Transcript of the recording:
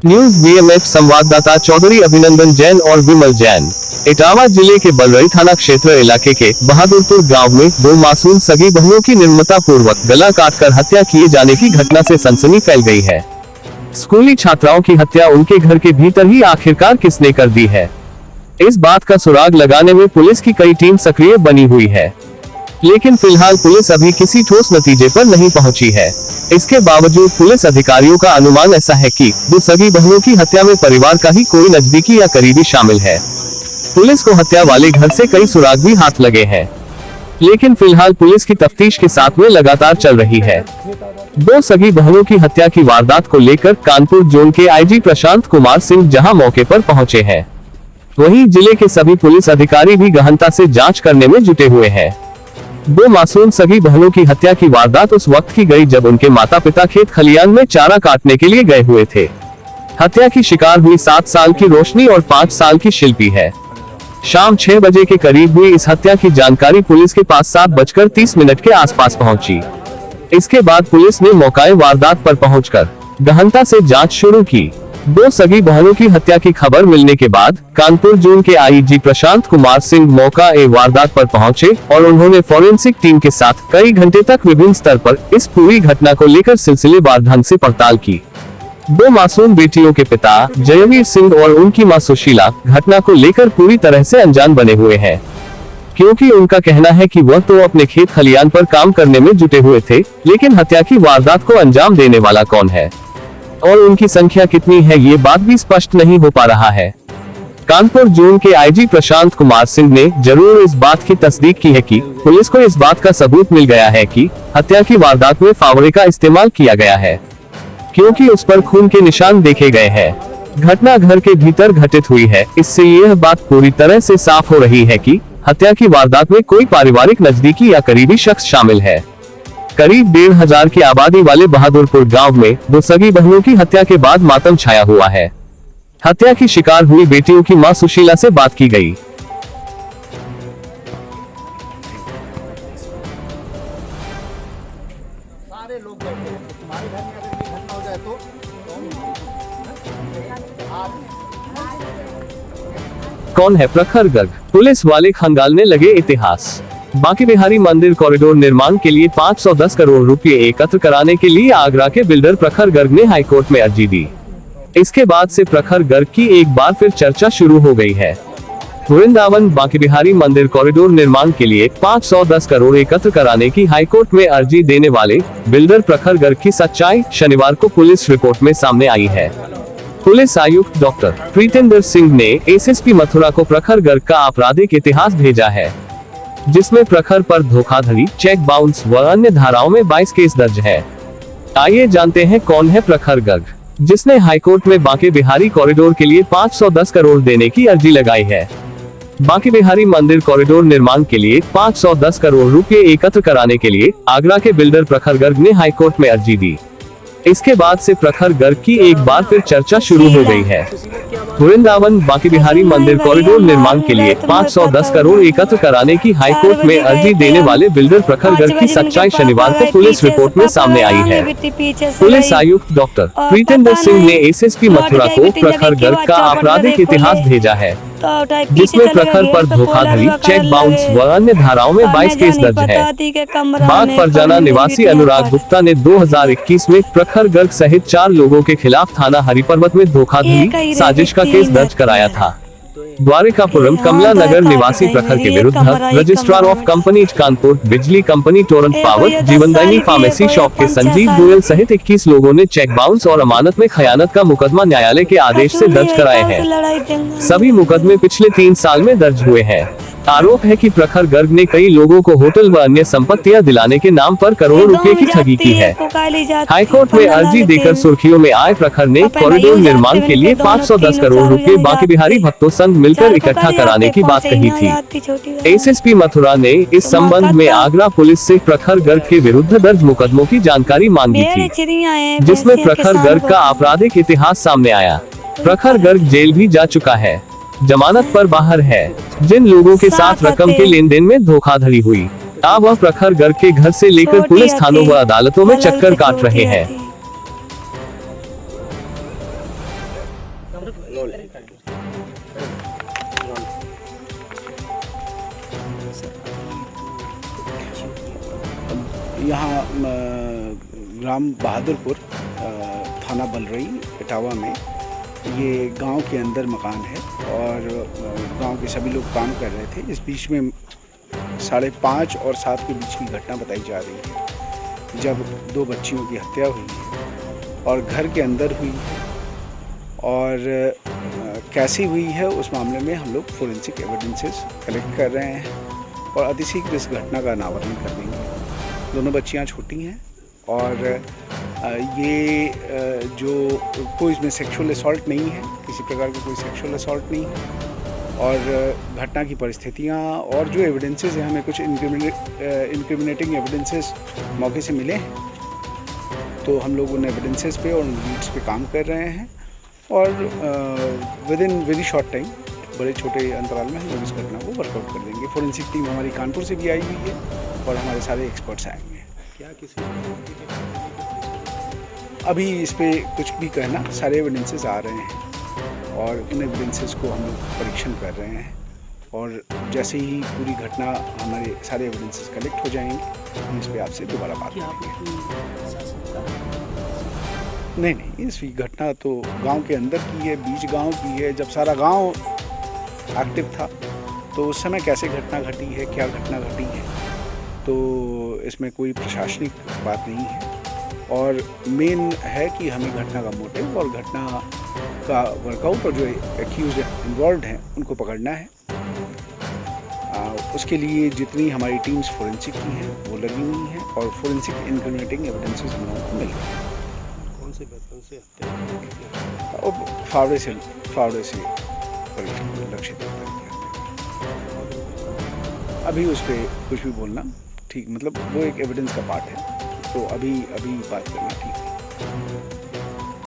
News BMF संवाददाता चौधरी अभिनंदन जैन और विमल जैन। इटावा जिले के बलरई थाना क्षेत्र इलाके के बहादुरपुर गांव में दो मासूम सगी बहनों की निर्ममता पूर्वक गला काटकर हत्या किए जाने की घटना से सनसनी फैल गई है। स्कूली छात्राओं की हत्या उनके घर के भीतर ही आखिरकार किसने कर दी है, इस बात का सुराग लगाने में पुलिस की कई टीम सक्रिय बनी हुई है, लेकिन फिलहाल पुलिस अभी किसी ठोस नतीजे पर नहीं पहुंची है। इसके बावजूद पुलिस अधिकारियों का अनुमान ऐसा है कि दो सगी बहनों की हत्या में परिवार का ही कोई नजदीकी या करीबी शामिल है। पुलिस को हत्या वाले घर से कई सुराग भी हाथ लगे हैं, लेकिन फिलहाल पुलिस की तफ्तीश के साथ में लगातार चल रही है। दो सगी बहनों की हत्या की वारदात को लेकर कानपुर जोन के आईजी प्रशांत कुमार सिंह जहां मौके पर पहुंचे हैं, वहीं जिले के सभी पुलिस अधिकारी भी गहनता से जांच करने में जुटे हुए हैं। दो मासूम सगी बहनों की हत्या की वारदात उस वक्त की गई जब उनके माता पिता खेत खलियान में चारा काटने के लिए गए हुए थे। हत्या की शिकार हुई 7 साल की रोशनी और 5 साल की शिल्पी है। शाम 6 बजे के करीब हुई इस हत्या की जानकारी पुलिस के पास 7:30 के आसपास पहुंची। इसके बाद पुलिस ने मौके वारदात पर पहुंचकर गहनता से जांच शुरू की। दो सगी बहनों की हत्या की खबर मिलने के बाद कानपुर जोन के आईजी प्रशांत कुमार सिंह मौके वारदात पर पहुंचे और उन्होंने फॉरेंसिक टीम के साथ कई घंटे तक विभिन्न स्तर पर इस पूरी घटना को लेकर सिलसिलेवार ढंग से पड़ताल की। दो मासूम बेटियों के पिता जयवीर सिंह और उनकी मां सुशीला घटना को लेकर पूरी तरह से अनजान बने हुए हैं, क्योंकि उनका कहना है कि वह तो अपने खेत खलियान पर काम करने में जुटे हुए थे, लेकिन हत्या की वारदात को अंजाम देने वाला कौन है और उनकी संख्या कितनी है, ये बात भी स्पष्ट नहीं हो पा रहा है। कानपुर जोन के आईजी प्रशांत कुमार सिंह ने जरूर इस बात की तस्दीक की है कि पुलिस को इस बात का सबूत मिल गया है कि हत्या की वारदात में फावड़े का इस्तेमाल किया गया है, क्योंकि उस पर खून के निशान देखे गए हैं। घटना घर के भीतर घटित हुई है, इससे यह बात पूरी तरह से साफ हो रही है कि हत्या की वारदात में कोई पारिवारिक नजदीकी या करीबी शख्स शामिल है। करीब 1,500 की आबादी वाले बहादुरपुर गांव में दो सगी बहनों की हत्या के बाद मातम छाया हुआ है। हत्या की शिकार हुई बेटियों की मां सुशीला से बात की गई। सारे लोग बैठे हैं, तुम्हारे घर में अगर ये घटना हो जाए तो कौन है प्रखर गर्ग? पुलिस वाले खंगालने लगे इतिहास। बांके बिहारी मंदिर कॉरिडोर निर्माण के लिए 510 करोड़ रुपए एकत्र कराने के लिए आगरा के बिल्डर प्रखर गर्ग ने हाईकोर्ट में अर्जी दी। इसके बाद से प्रखर गर्ग की एक बार फिर चर्चा शुरू हो गई है। वृंदावन बांके बिहारी मंदिर कॉरिडोर निर्माण के लिए 510 करोड़ एकत्र कराने की हाईकोर्ट में अर्जी देने वाले बिल्डर प्रखर गर्ग की सच्चाई शनिवार को पुलिस रिपोर्ट में सामने आई है। पुलिस आयुक्त डॉक्टर प्रीतेंद्र सिंह ने एसएसपी मथुरा को प्रखर गर्ग का आपराधिक इतिहास भेजा है, जिसमें प्रखर पर धोखाधड़ी, चेक बाउंस व अन्य धाराओं में 22 केस दर्ज है। आइए जानते हैं कौन है प्रखर गर्ग, जिसने हाईकोर्ट में बांके बिहारी कॉरिडोर के लिए 510 करोड़ देने की अर्जी लगाई है। बांके बिहारी मंदिर कॉरिडोर निर्माण के लिए 510 करोड़ रुपए एकत्र कराने के लिए आगरा के बिल्डर प्रखर गर्ग ने हाईकोर्ट में अर्जी दी। इसके बाद से प्रखर गर्ग की एक बार फिर चर्चा शुरू हो गई है। वृंदावन बांके बिहारी मंदिर कॉरिडोर निर्माण के लिए 510 करोड़ एकत्र कराने की हाईकोर्ट में अर्जी देने वाले बिल्डर प्रखर गर्ग की सच्चाई शनिवार को पुलिस रिपोर्ट में सामने आई है। पुलिस आयुक्त डॉक्टर प्रीतेंद्र सिंह ने एसएसपी मथुरा को प्रखर गर्ग का आपराधिक इतिहास भेजा है, जिसमें प्रखर पर धोखाधड़ी, चेक बाउंस व अन्य धाराओं में 22 केस दर्ज है। बाग फरजाना निवासी अनुराग गुप्ता ने 2021 में प्रखर गर्ग सहित 4 लोगों के खिलाफ थाना हरिपर्वत में धोखाधड़ी साजिश का केस दर्ज कराया था। द्वारिकापुरम कमला नगर निवासी प्रखर के विरुद्ध रजिस्ट्रार ऑफ कंपनीज कानपुर, बिजली कंपनी टोरंट पावर, जीवनदायिनी फार्मेसी शॉप के संजीव गोयल सहित 21 लोगों ने चेक बाउंस और अमानत में खयानत का मुकदमा न्यायालय के आदेश से दर्ज कराए हैं। सभी मुकदमे पिछले 3 साल में दर्ज हुए हैं। आरोप है कि प्रखर गर्ग ने कई लोगों को होटल व अन्य संपत्तियां दिलाने के नाम पर करोड़ों रुपए की ठगी की है। हाईकोर्ट में अर्जी देकर सुर्खियों में आए प्रखर ने कॉरिडोर निर्माण के लिए 510 करोड़ रुपए बांके बिहारी भक्तों संघ मिलकर इकट्ठा कराने की बात कही थी। एसएसपी मथुरा ने इस संबंध में आगरा पुलिस से प्रखर गर्ग के विरुद्ध दर्ज मुकदमों की जानकारी मांगी थी, जिसमें प्रखर गर्ग का आपराधिक इतिहास सामने आया। प्रखर गर्ग जेल भी जा चुका है, जमानत पर बाहर है। जिन लोगों के साथ रकम के लेन देन में धोखाधड़ी हुई, अब वह प्रखर गर्ग के घर से लेकर पुलिस थानों व अदालतों में चक्कर काट रहे हैं। यहाँ ग्राम बहादुरपुर थाना बलरई इटावा में ये गांव के अंदर मकान है और गांव के सभी लोग काम कर रहे थे। इस बीच में 5:30 और 7 के बीच की घटना बताई जा रही है जब 2 बच्चियों की हत्या हुई है और घर के अंदर हुई है। और कैसी हुई है उस मामले में हम लोग फोरेंसिक एविडेंसेस कलेक्ट कर रहे हैं और अतिशीघ्र इस घटना का अनावरण कर देंगे। दोनों बच्चियां छोटी हैं और ये जो कोई इसमें सेक्सुअल असॉल्ट नहीं है, किसी प्रकार का कोई सेक्सुअल असॉल्ट नहीं है। और घटना की परिस्थितियाँ और जो एविडेंसेस हैं, हमें कुछ इंक्रिमिनेटिंग एविडेंसेस मौके से मिले हैं, तो हम लोग उन एविडेंसेस पे और उन लीड्स पे काम कर रहे हैं और with in very short time, बड़े छोटे अंतराल में हम लोग इस घटना को वर्कआउट कर देंगे। फोरेंसिक टीम हमारी कानपुर से भी आई हुई है और हमारे सारे एक्सपर्ट्स आएंगे। क्या किसी अभी इस पे कुछ भी कहना, सारे एविडेंसेस आ रहे हैं और उन एविडेंसेस को हम लोग परीक्षण कर रहे हैं और जैसे ही पूरी घटना हमारे सारे एविडेंसेस कलेक्ट हो जाएंगे हम इस पे आपसे दोबारा बात करेंगे। नहीं, इस घटना तो गांव के अंदर की है, बीच गांव की है। जब सारा गांव एक्टिव था तो उस समय कैसे घटना घटी है, क्या घटना घटी है, तो इसमें कोई प्रशासनिक बात नहीं है। और मेन है कि हमें घटना का मोटिव और घटना का वर्कआउट और जो एक्यूज इन्वॉल्व हैं उनको पकड़ना है। उसके लिए जितनी हमारी टीम्स फोरेंसिक की हैं वो लगी हुई हैं और फोरेंसिक इंक्रिमिनेटिंग एविडेंसेस हम लोगों को मिल गए हैं। कौन से हत्या? और फावड़े से लक्षित अभी उस पर कुछ भी बोलना ठीक, मतलब वो एक एविडेंस का पार्ट है, तो अभी बात करना ठीक है।